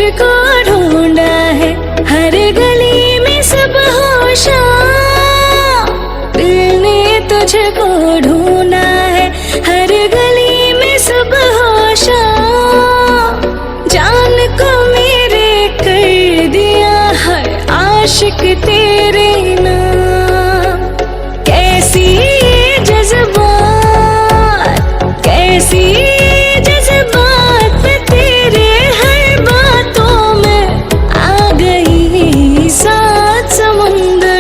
तुझको ढूंढा है, हर गली में सब होशा। दिल ने तुझको ढूंढा है, हर गली में सब होशा। जान को मेरे कर दिया हर आशिक तेरे नाम। कैसी ये जज्बात, कैसी ये जज्बात, मैं तेरे हर बातों में आ गई। सात समुंदर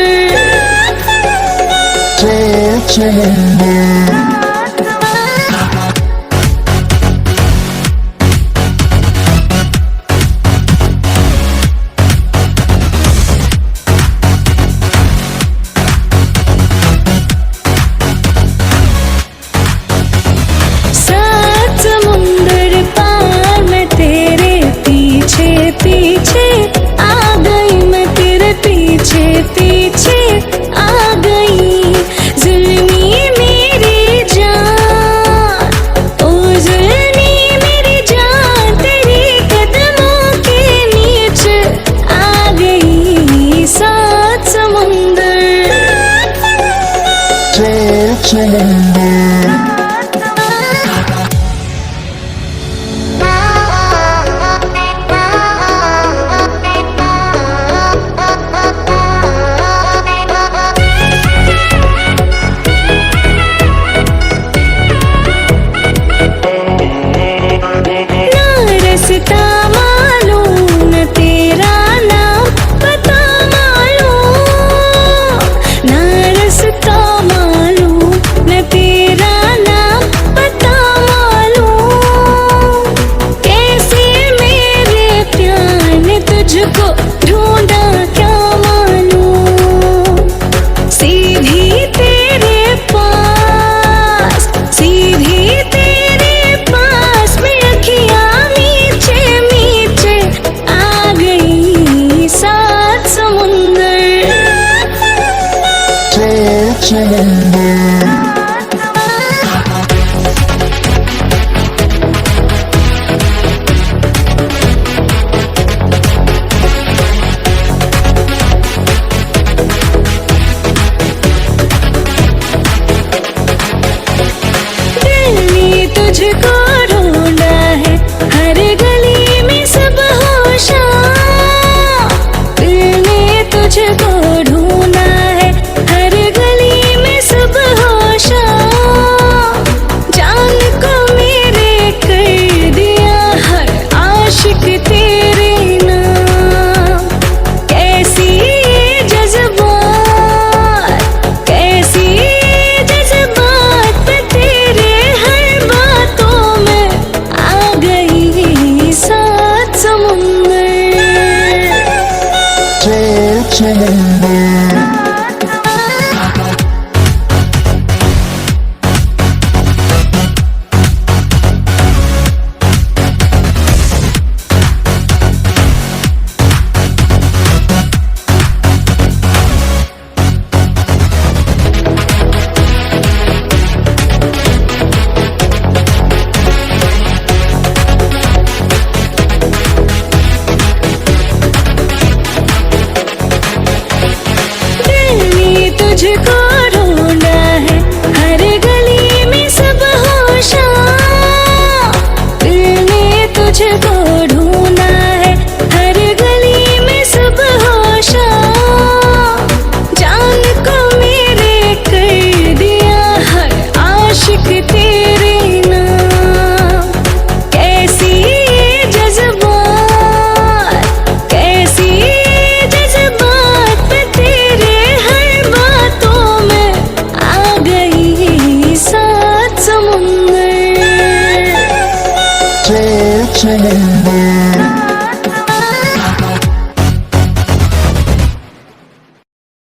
पार मैं तेरे पीछे पीछे आ गई, मैं तेरे पीछे पीछे आ गई। जुल्मी मेरी जान, ओ जुल्मी मेरी जान, तेरी कदमों के नीचे आ गई। सात समुंदर रास्ता मालूम न तेरा नाम पता मालूम, ना रास्ता मालूम न तेरा नाम पता मालूम। कैसे मेरे प्यार ने तुझको ढूंढा क्या मालूम। सीधी तेरे पास, सीधी तेरे पास में अखियाँ तुझको ढूंढा है, हर गली में सब होशा। दिल ने तुझको ढूंढा है, हर गली में सब होशा। जान को मेरे कर दिया हर आशिक तेरे नाम। कैसी ये जज्बात, कैसी ये जज्बात, मैं तेरे हर बातों में आ गई। सात समुंदर तुझको